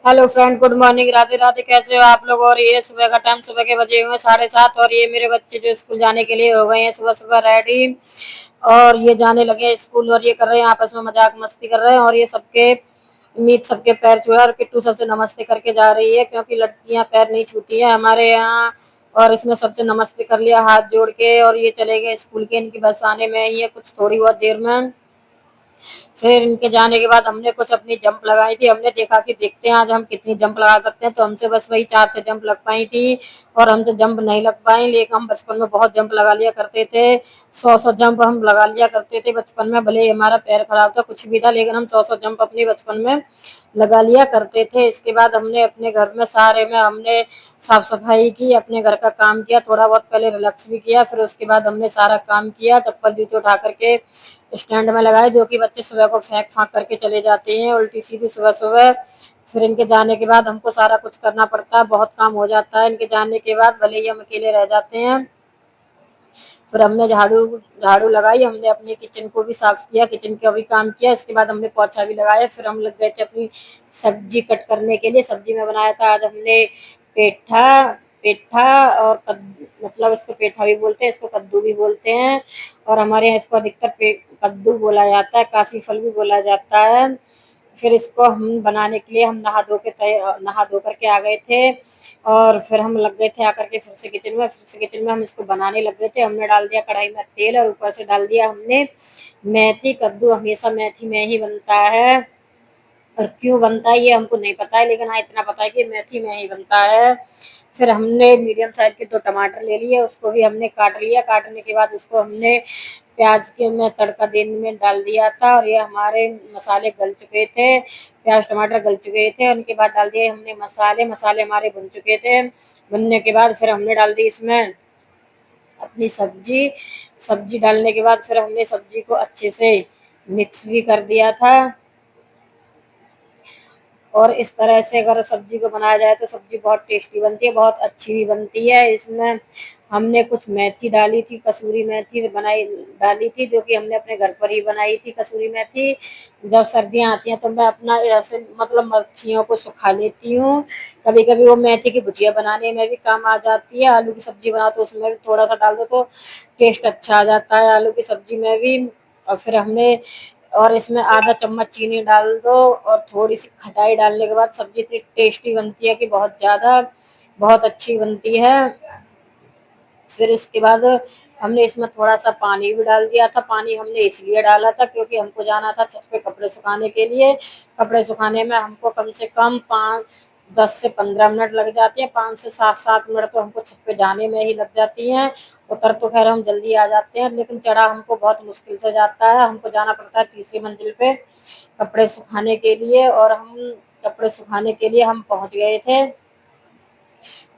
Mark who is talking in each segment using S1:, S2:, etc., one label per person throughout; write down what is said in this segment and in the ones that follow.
S1: Hello friend, good morning, Radhe Radhe. कैसे हो आप लोग? और ये सुबह का टाइम, सुबह के बजे हुए 7:30 और ये मेरे बच्चे जो स्कूल जाने के लिए हो गए हैं सुबह सुबह रेडी। और ये जाने लगे स्कूल और ये कर रहे हैं आपस में मजाक मस्ती कर रहे हैं। और ये सबके मीत सबके पैर छुआ और किट्टू सबसे नमस्ते करके जा रही है, क्योंकि लड़कियां पैर नहीं छूती है हमारे यहाँ। और इसमें सबसे नमस्ते कर लिया हाथ जोड़ के और ये चले गए स्कूल के। इनकी बस आने में ही है कुछ थोड़ी बहुत देर में। फिर इनके जाने के बाद हमने कुछ अपनी जंप लगाई थी। हमने देखा कि देखते हैं आज हम कितनी जंप लगा सकते हैं, तो हमसे बस वही 4 से जंप लग पाई थी और हमसे जंप नहीं लग पाई। लेकिन हम बचपन में बहुत जंप लगा लिया करते थे। 100 जंप हम लगा लिया करते थे बचपन में। भले ही हमारा पैर खराब था, कुछ भी था, लेकिन हम 100 जंप अपने बचपन में लगा लिया करते थे। इसके बाद हमने अपने घर में सारे में हमने साफ सफाई की, अपने घर का काम किया, थोड़ा बहुत पहले रिलैक्स भी किया। फिर उसके बाद हमने सारा काम किया, चप्पल जूते उठा करके स्टैंड में लगाए, जो कि बच्चे सुबह को फेंक फाक करके चले जाते हैं उल्टी सीधी सुबह सुबह। फिर इनके जाने के बाद हमको सारा कुछ करना पड़ता है, बहुत काम हो जाता है इनके जाने के बाद, भले ही हम अकेले रह जाते हैं। फिर हमने झाड़ू झाड़ू लगाई, हमने अपने किचन को भी साफ किया, किचन का भी काम किया। इसके बाद हमने पोछा भी लगाया। फिर हम लग गए थे अपनी सब्जी कट करने के लिए। सब्जी में बनाया था आज हमने पेठा। पेठा और मतलब इसको पेठा भी बोलते हैं, इसको कद्दू भी बोलते हैं। और हमारे यहाँ इसको अधिकतर कद्दू बोला जाता है, काशी फल भी बोला जाता है। फिर इसको हम बनाने के लिए हम नहा धो करके आ गए थे। और फिर हम लग गए थे आकर के फिर से किचन में हम इसको बनाने लग गए थे। हमने डाल दिया कढ़ाई में तेल और ऊपर से डाल दिया हमने मेथी। कद्दू हमेशा मेथी में ही बनता है, और क्यों बनता है ये हमको नहीं पता है, लेकिन हाँ इतना पता है कि मेथी में ही बनता है। फिर हमने मीडियम साइज के 2 टमाटर ले लिए, उसको भी हमने काट लिया। काटने के बाद उसको हमने प्याज के में तड़का देने में डाल दिया था और ये हमारे मसाले गल चुके थे, प्याज टमाटर गल चुके थे। उनके बाद डाल दिए हमने मसाले। मसाले हमारे भुन चुके थे। भुनने के बाद फिर हमने डाल दी इसमें अपनी सब्जी। सब्जी डालने के बाद फिर हमने सब्जी को अच्छे से मिक्स भी कर दिया था। और इस तरह से अगर सब्जी को बनाया जाए तो सब्जी बहुत टेस्टी बनती है, बहुत अच्छी भी बनती है। इसमें हमने कुछ मेथी डाली थी, कसूरी मेथी बनाई डाली थी, जो कि हमने अपने घर पर ही बनाई थी कसूरी मेथी। जब सर्दियाँ आती हैं तो मैं अपना ऐसे मतलब मक्खियों को सुखा लेती हूँ। कभी कभी वो मेथी की भुजिया बनाने में भी काम आ जाती है। आलू की सब्जी बनाओ तो उसमें भी थोड़ा सा डाल दो तो टेस्ट अच्छा आ जाता है आलू की सब्जी में भी। और फिर हमने और इसमें आधा चम्मच चीनी डाल दो और थोड़ी सी खटाई डालने के बाद सब्जी इतनी टेस्टी बनती है कि बहुत ज्यादा बहुत अच्छी बनती है। फिर उसके बाद हमने इसमें थोड़ा सा पानी भी डाल दिया था। पानी हमने इसलिए डाला था क्योंकि हमको जाना था छत पे कपड़े सुखाने के लिए। कपड़े सुखाने में हमको कम से कम 10 से 15 मिनट लग जाते हैं। 5 से 7 मिनट तो हमको छत पे जाने में ही लग जाती हैं। उतर तो खैर हम जल्दी आ जाते हैं, लेकिन चढ़ा हमको बहुत मुश्किल से जाता है। हमको जाना पड़ता है तीसरी मंजिल पे कपड़े सुखाने के लिए। और हम कपड़े सुखाने के लिए हम पहुंच गए थे।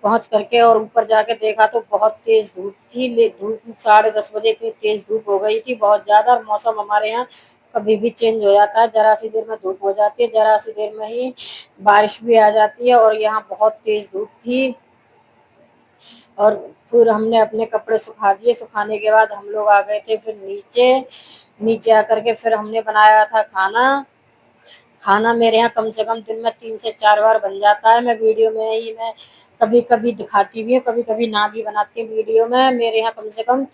S1: पहुंच करके और ऊपर जाके देखा तो बहुत तेज धूप थी। धूप 10:30 बजे इतनी तेज धूप हो गई थी, बहुत ज्यादा। और मौसम हमारे यहाँ कभी भी चेंज हो जाता है, जरा सी देर में धूप हो जाती है, जरा सी देर में ही बारिश भी आ जाती है। और यहाँ बहुत तेज धूप थी। और फिर हमने अपने कपड़े सुखा दिए। सुखाने के बाद हम लोग आ गए थे फिर नीचे। नीचे आकर के फिर हमने बनाया था खाना। खाना मेरे यहाँ कम से कम दिन में 3 से 4 बार बन जाता है। मैं वीडियो में ही मैं कभी कभी दिखाती भी हूँ, कभी कभी ना भी बनाती हूँ वीडियो में। मेरे यहाँ कम से कम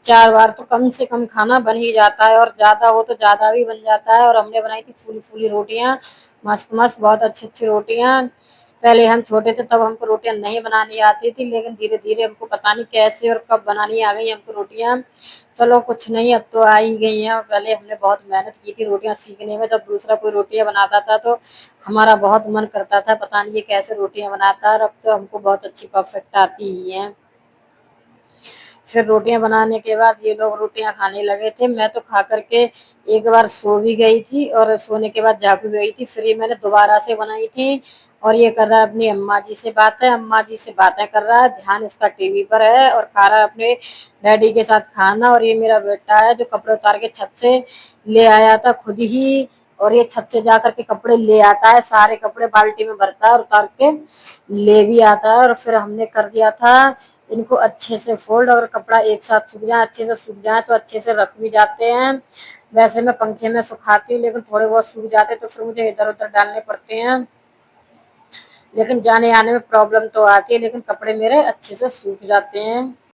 S1: 4 बार तो कम से कम खाना बन ही जाता है, और ज्यादा हो तो ज्यादा भी बन जाता है। और हमने बनाई थी फूली फूली रोटियां, मस्त मस्त, बहुत अच्छी अच्छी रोटियां। पहले हम छोटे थे तब हमको रोटियां नहीं बनानी आती थी, लेकिन धीरे धीरे हमको पता नहीं कैसे और कब बनानी आ गई हमको रोटियां। चलो कुछ नहीं, अब तो आ ही गई हैं। पहले हमने बहुत मेहनत की थी रोटियां सीखने में। जब दूसरा कोई रोटियां बनाता था तो हमारा बहुत मन करता था पता नहीं ये कैसे रोटियां बनाता है। और अब तो हमको बहुत अच्छी परफेक्ट आती ही हैं। फिर रोटियां बनाने के बाद ये लोग रोटियां खाने लगे थे। मैं तो खा करके एक बार सो भी गई थी, और सोने के बाद जाग भी गई थी। फिर ये मैंने दोबारा से बनाई थी। और ये कर रहा है अपनी अम्मा जी से बातें, अम्मा जी से बातें कर रहा है, ध्यान इसका टीवी पर है, और खा रहा है अपने डैडी के साथ खाना। और ये मेरा बेटा है जो कपड़े उतार के छत से ले आया था खुद ही। और ये छत से जा करके कपड़े ले आता है, सारे कपड़े बाल्टी में भरता है और उतार के ले भी आता है। और फिर हमने कर दिया था इनको अच्छे से फोल्ड। अगर कपड़ा एक साथ सूख जाए, अच्छे से सूख जाए तो अच्छे से रख भी जाते हैं। वैसे मैं पंखे में सुखाती हूँ, लेकिन थोड़े बहुत सूख जाते तो फिर मुझे इधर उधर डालने पड़ते हैं। लेकिन जाने आने में प्रॉब्लम तो आती है, लेकिन कपड़े मेरे अच्छे से सूख जाते हैं।